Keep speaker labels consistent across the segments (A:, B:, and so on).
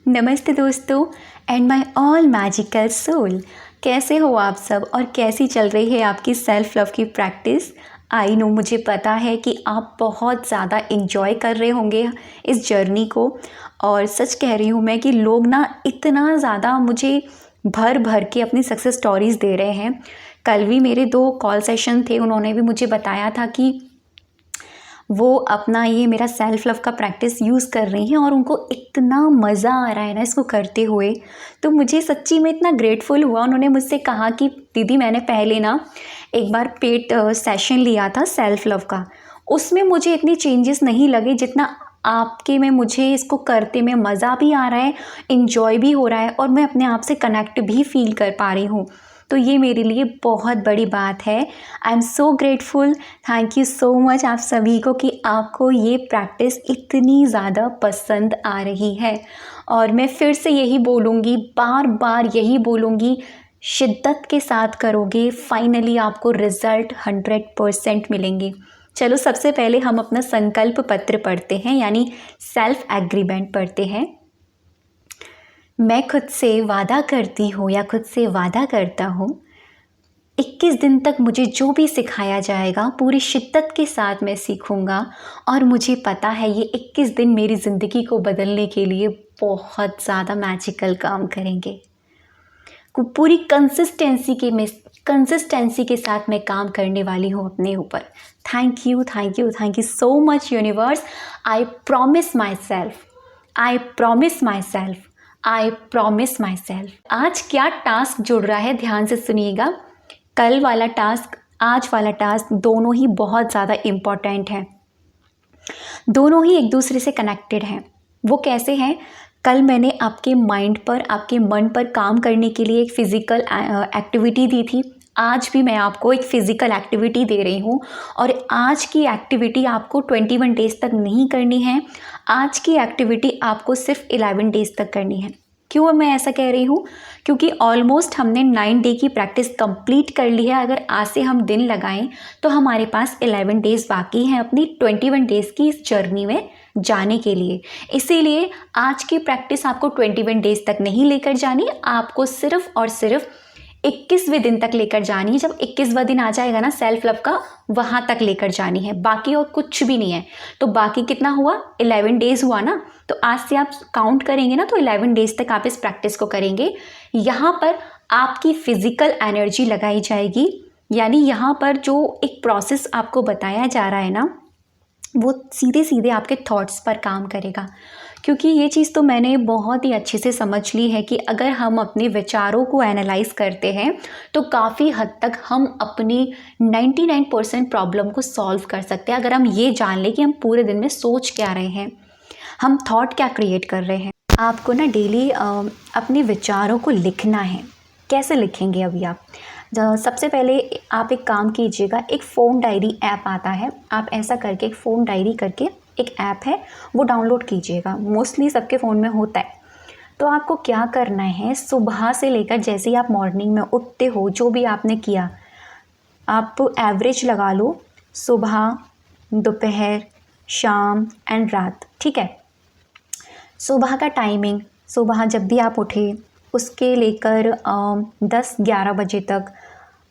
A: नमस्ते दोस्तों and my all magical soul. कैसे हो आप सब और कैसी चल रही है आपकी सेल्फ लव की प्रैक्टिस। आई नो, मुझे पता है कि आप बहुत ज़्यादा इन्जॉय कर रहे होंगे इस जर्नी को। और सच कह रही हूँ मैं कि लोग ना इतना ज़्यादा मुझे भर भर के अपनी सक्सेस स्टोरीज़ दे रहे हैं। कल भी मेरे 2 कॉल सेशन थे, उन्होंने भी मुझे बताया था कि वो अपना ये मेरा सेल्फ लव का प्रैक्टिस यूज़ कर रही हैं और उनको इतना मज़ा आ रहा है ना इसको करते हुए। तो मुझे सच्ची में इतना ग्रेटफुल हुआ। उन्होंने मुझसे कहा कि दीदी, मैंने पहले ना एक बार पेड सेशन लिया था सेल्फ लव का, उसमें मुझे इतनी चेंजेस नहीं लगे जितना आपके में मुझे इसको करते में मज़ा भी आ रहा है, इन्जॉय भी हो रहा है और मैं अपने आप से कनेक्ट भी फील कर पा रही हूँ। तो ये मेरे लिए बहुत बड़ी बात है। I am so grateful. Thank you so much आप सभी को कि आपको ये प्रैक्टिस इतनी ज़्यादा पसंद आ रही है। और मैं फिर से यही बोलूँगी, बार बार यही बोलूँगी, शिद्दत के साथ करोगे फाइनली आपको रिज़ल्ट 100% मिलेंगे। चलो, सबसे पहले हम अपना संकल्प पत्र पढ़ते हैं, यानी सेल्फ एग्रीमेंट पढ़ते हैं। मैं खुद से वादा करती हूँ या खुद से वादा करता हूँ, 21 दिन तक मुझे जो भी सिखाया जाएगा पूरी शिद्दत के साथ मैं सीखूँगा। और मुझे पता है ये 21 दिन मेरी ज़िंदगी को बदलने के लिए बहुत ज़्यादा मैजिकल काम करेंगे। पूरी कंसिस्टेंसी के साथ मैं काम करने वाली हूँ अपने ऊपर। Thank you so much universe. I promise my self. आज क्या टास्क जुड़ रहा है, ध्यान से सुनिएगा। कल वाला टास्क, आज वाला टास्क, दोनों ही बहुत ज़्यादा इम्पॉर्टेंट हैं। दोनों ही एक दूसरे से कनेक्टेड हैं। वो कैसे हैं? कल मैंने आपके माइंड पर, आपके मन पर काम करने के लिए एक फ़िज़िकल एक्टिविटी दी थी। आज भी मैं आपको एक फ़िज़िकल एक्टिविटी दे रही हूँ और आज की एक्टिविटी आपको 21 डेज़ तक नहीं करनी है। आज की एक्टिविटी आपको सिर्फ 11 डेज़ तक करनी है। क्यों मैं ऐसा कह रही हूँ? क्योंकि ऑलमोस्ट हमने 9 डे की प्रैक्टिस कंप्लीट कर ली है। अगर आज से हम दिन लगाएं तो हमारे पास 11 डेज़ बाकी हैं अपनी 21 डेज़ की इस जर्नी में जाने के लिए। इसीलिए आज की प्रैक्टिस आपको 21 डेज़ तक नहीं लेकर जानी, आपको सिर्फ और सिर्फ 21वें दिन तक लेकर जानी है। जब 21वां दिन आ जाएगा ना सेल्फ लव का, वहाँ तक लेकर जानी है, बाकी और कुछ भी नहीं है। तो बाकी कितना हुआ? 11 डेज़ हुआ ना। तो आज से आप काउंट करेंगे ना तो 11 डेज़ तक आप इस प्रैक्टिस को करेंगे। यहाँ पर आपकी फिजिकल एनर्जी लगाई जाएगी, यानी यहाँ पर जो एक प्रोसेस आपको बताया जा रहा है ना, वो सीधे सीधे आपके थॉट्स पर काम करेगा। क्योंकि ये चीज़ तो मैंने बहुत ही अच्छे से समझ ली है कि अगर हम अपने विचारों को एनालाइज करते हैं तो काफ़ी हद तक हम अपनी 99% प्रॉब्लम को सॉल्व कर सकते हैं। अगर हम ये जान लें कि हम पूरे दिन में सोच क्या रहे हैं, हम थॉट क्या क्रिएट कर रहे हैं। आपको ना डेली अपने विचारों को लिखना है। कैसे लिखेंगे अभी आप? सबसे पहले आप एक काम कीजिएगा, एक फ़ोन डायरी ऐप आता है, आप ऐसा करके एक फ़ोन डायरी करके एक ऐप है वो डाउनलोड कीजिएगा। मोस्टली सबके फ़ोन में होता है। तो आपको क्या करना है, सुबह से लेकर जैसे ही आप मॉर्निंग में उठते हो, जो भी आपने किया आप एवरेज लगा लो, सुबह, दोपहर, शाम एंड रात, ठीक है। सुबह का टाइमिंग, सुबह जब भी आप उठे उसके लेकर 10-11 बजे तक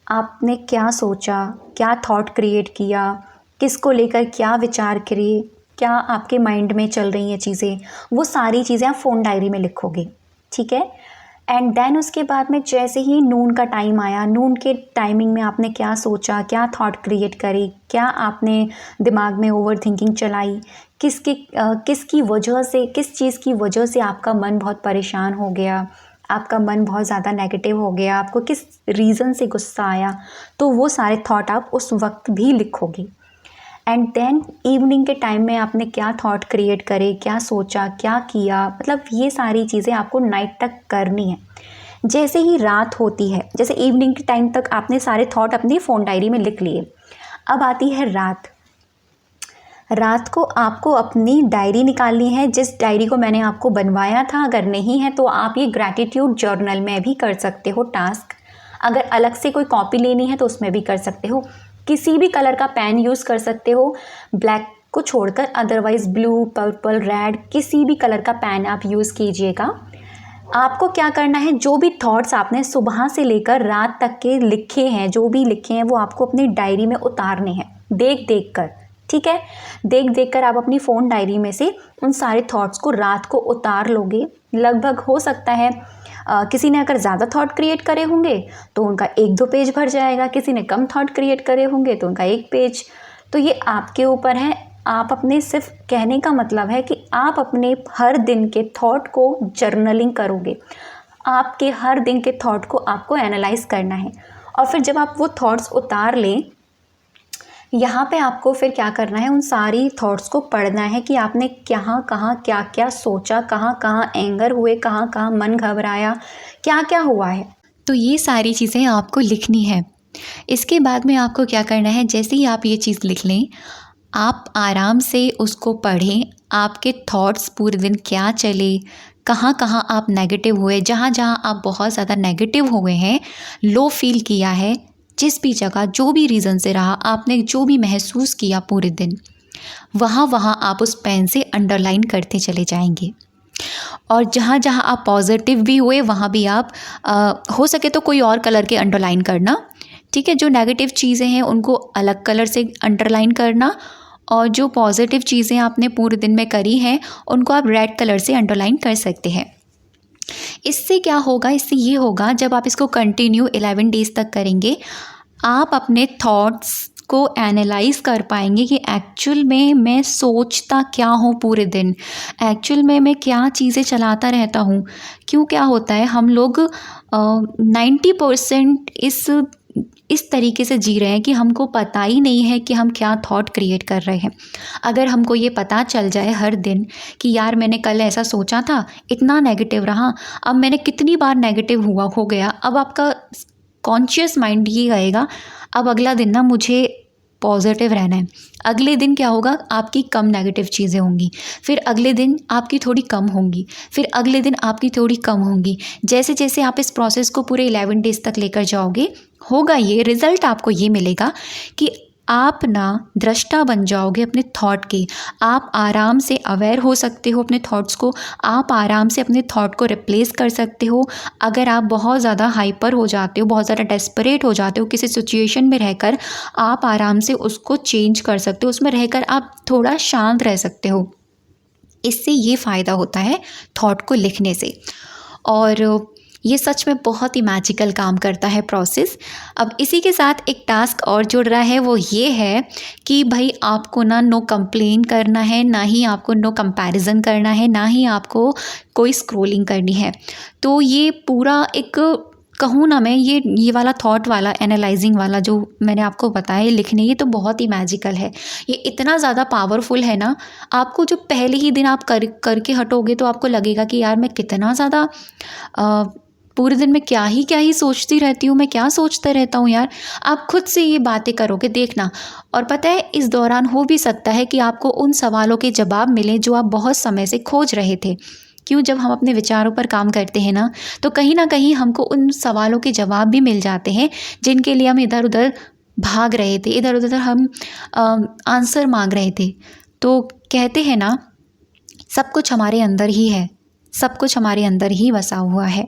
A: आपने क्या सोचा, क्या थॉट क्रिएट किया, किसको लेकर क्या विचार करे, क्या आपके माइंड में चल रही हैं चीज़ें, वो सारी चीज़ें आप फ़ोन डायरी में लिखोगे, ठीक है। एंड देन उसके बाद में जैसे ही नून का टाइम आया, नून के टाइमिंग में आपने क्या सोचा, क्या थॉट क्रिएट करी, क्या आपने दिमाग में ओवर थिंकिंग चलाई, किसकी वजह से, किस चीज़ की वजह से आपका मन बहुत परेशान हो गया, आपका मन बहुत ज़्यादा नेगेटिव हो गया, आपको किस रीज़न से गुस्सा आया, तो वो सारे थॉट आप उस वक्त भी लिखोगे। एंड देन इवनिंग के टाइम में आपने क्या थॉट क्रिएट करे, क्या सोचा, क्या किया, मतलब ये सारी चीज़ें आपको नाइट तक करनी है। जैसे ही रात होती है, जैसे इवनिंग के टाइम तक आपने सारे थॉट अपनी फ़ोन डायरी में लिख लिए। अब आती है रात। रात को आपको अपनी डायरी निकालनी है, जिस डायरी को मैंने आपको बनवाया था। अगर नहीं है तो आप ये ग्रैटिट्यूड जर्नल में भी कर सकते हो टास्क। अगर अलग से कोई कॉपी लेनी है तो उसमें भी कर सकते हो। किसी भी कलर का पेन यूज़ कर सकते हो, ब्लैक को छोड़कर, अदरवाइज़ ब्लू, पर्पल, रेड किसी भी कलर का पेन आप यूज़ कीजिएगा। आपको क्या करना है, जो भी थॉट्स आपने सुबह से लेकर रात तक के लिखे हैं, जो भी लिखे हैं वो आपको अपनी डायरी में उतारने हैं, देख देख कर। ठीक है, देख देख कर आप अपनी फ़ोन डायरी में से उन सारे थॉट्स को रात को उतार लोगे। लगभग हो सकता है किसी ने अगर ज़्यादा थॉट क्रिएट करे होंगे तो उनका 1-2 पेज भर जाएगा, किसी ने कम थॉट क्रिएट करे होंगे तो उनका 1 पेज। तो ये आपके ऊपर है। आप अपने, सिर्फ कहने का मतलब है कि आप अपने हर दिन के थॉट को जर्नलिंग करोगे। आपके हर दिन के थॉट को आपको एनालाइज करना है और फिर जब आप वो थॉट्स उतार लें, यहाँ पे आपको फिर क्या करना है, उन सारी थॉट्स को पढ़ना है कि आपने कहाँ कहाँ क्या क्या सोचा, कहाँ कहाँ एंगर हुए, कहाँ कहाँ मन घबराया, क्या क्या हुआ है। तो ये सारी चीज़ें आपको लिखनी है। इसके बाद में आपको क्या करना है, जैसे ही आप ये चीज़ लिख लें, आप आराम से उसको पढ़ें। आपके थॉट्स पूरे दिन क्या चले, कहाँ कहाँ आप नेगेटिव हुए, जहाँ जहाँ आप बहुत ज़्यादा नेगेटिव हुए हैं, लो फील किया है, जिस भी जगह जो भी रीज़न से रहा, आपने जो भी महसूस किया पूरे दिन, वहाँ वहाँ आप उस पेन से अंडरलाइन करते चले जाएंगे। और जहाँ जहाँ आप पॉजिटिव भी हुए वहाँ भी आप हो सके तो कोई और कलर के अंडरलाइन करना। ठीक है, जो नेगेटिव चीज़ें हैं उनको अलग कलर से अंडरलाइन करना और जो पॉजिटिव चीज़ें आपने पूरे दिन में करी हैं उनको आप रेड कलर से अंडरलाइन कर सकते हैं। इससे क्या होगा, इससे ये होगा, जब आप इसको कंटिन्यू 11 डेज़ तक करेंगे, आप अपने थॉट्स को एनालाइज कर पाएंगे कि एक्चुअल में मैं सोचता क्या हूँ पूरे दिन, एक्चुअल में मैं क्या चीज़ें चलाता रहता हूँ। क्यों, क्या होता है, हम लोग 90% इस तरीके से जी रहे हैं कि हमको पता ही नहीं है कि हम क्या थॉट क्रिएट कर रहे हैं। अगर हमको ये पता चल जाए हर दिन कि यार मैंने कल ऐसा सोचा था, इतना नेगेटिव रहा, अब मैंने कितनी बार नेगेटिव हो गया, अब आपका कॉन्शियस माइंड ये कहेगा अब अगला दिन ना मुझे पॉजिटिव रहना है। अगले दिन क्या होगा, आपकी कम नेगेटिव चीज़ें होंगी, फिर अगले दिन आपकी थोड़ी कम होंगी, फिर अगले दिन आपकी थोड़ी कम होंगी। जैसे जैसे आप इस प्रोसेस को पूरे 11 डेज़ तक लेकर जाओगे, होगा ये रिज़ल्ट आपको ये मिलेगा कि आप ना दृष्टा बन जाओगे अपने थॉट के। आप आराम से अवेयर हो सकते हो अपने थॉट्स को, आप आराम से अपने थॉट को रिप्लेस कर सकते हो। अगर आप बहुत ज़्यादा हाइपर हो जाते हो, बहुत ज़्यादा डेस्परेट हो जाते हो किसी सिचुएशन में रहकर, आप आराम से उसको चेंज कर सकते हो, उसमें रहकर आप थोड़ा शांत रह सकते हो। इससे ये फ़ायदा होता है थॉट को लिखने से, और ये सच में बहुत ही मैजिकल काम करता है प्रोसेस। अब इसी के साथ एक टास्क और जुड़ रहा है, वो ये है कि भाई आपको ना नो कंप्लेन करना है, ना ही आपको नो कंपैरिजन करना है, ना ही आपको कोई स्क्रॉलिंग करनी है। तो ये पूरा एक, कहूँ ना मैं, ये वाला थॉट वाला, एनालाइजिंग वाला जो मैंने आपको बताया लिखने, ये तो बहुत ही मैजिकल है। ये इतना ज़्यादा पावरफुल है ना, आपको जो पहले ही दिन आप करके हटोगे तो आपको लगेगा कि यार मैं कितना ज़्यादा पूरे दिन में क्या ही सोचती रहती हूँ, मैं क्या सोचता रहता हूँ यार। आप खुद से ये बातें करोगे, देखना। और पता है, इस दौरान हो भी सकता है कि आपको उन सवालों के जवाब मिले जो आप बहुत समय से खोज रहे थे। क्यों, जब हम अपने विचारों पर काम करते हैं ना, तो कहीं ना कहीं हमको उन सवालों के जवाब भी मिल जाते हैं जिनके लिए हम इधर उधर भाग रहे थे, इधर उधर हम आंसर मांग रहे थे। तो कहते हैं ना, सब कुछ हमारे अंदर ही है, सब कुछ हमारे अंदर ही बसा हुआ है।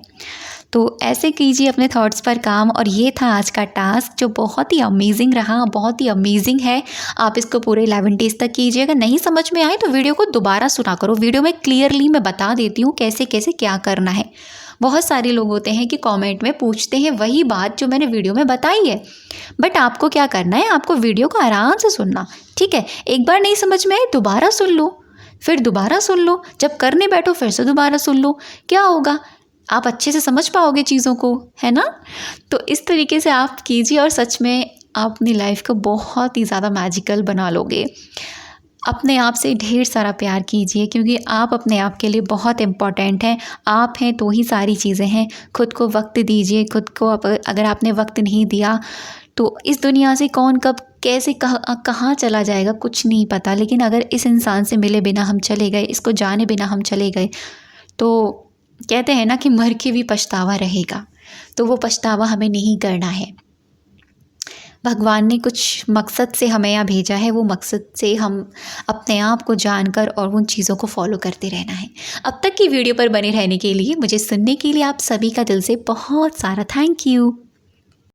A: तो ऐसे कीजिए अपने थॉट्स पर काम। और ये था आज का टास्क जो बहुत ही अमेजिंग रहा, बहुत ही अमेजिंग है। आप इसको पूरे 11 डेज़ तक कीजिए। अगर नहीं समझ में आए तो वीडियो को दोबारा सुना करो, वीडियो में क्लियरली मैं बता देती हूँ कैसे कैसे क्या करना है। बहुत सारे लोग होते हैं कि कमेंट में पूछते हैं वही बात जो मैंने वीडियो में बताई है, बट आपको क्या करना है, आपको वीडियो को आराम से सुनना। ठीक है, एक बार नहीं समझ में आए दोबारा सुन लो, फिर दोबारा सुन लो, जब करने बैठो फिर से दोबारा सुन लो। क्या होगा, आप अच्छे से समझ पाओगे चीज़ों को, है ना। तो इस तरीके से आप कीजिए और सच में आप अपनी लाइफ को बहुत ही ज़्यादा मैजिकल बना लोगे। अपने आप से ढेर सारा प्यार कीजिए, क्योंकि आप अपने आप के लिए बहुत इम्पॉर्टेंट हैं। आप हैं तो ही सारी चीज़ें हैं। खुद को वक्त दीजिए, खुद को अगर आपने वक्त नहीं दिया तो इस दुनिया से कौन कब कैसे कहाँ चला जाएगा कुछ नहीं पता। लेकिन अगर इस इंसान से मिले बिना हम चले गए, इसको जाने बिना हम चले गए, तो कहते हैं ना कि मर के भी पछतावा रहेगा, तो वो पछतावा हमें नहीं करना है। भगवान ने कुछ मकसद से हमें यहाँ भेजा है, वो मकसद से हम अपने आप को जानकर और उन चीज़ों को फॉलो करते रहना है। अब तक की वीडियो पर बने रहने के लिए, मुझे सुनने के लिए आप सभी का दिल से बहुत सारा थैंक यू।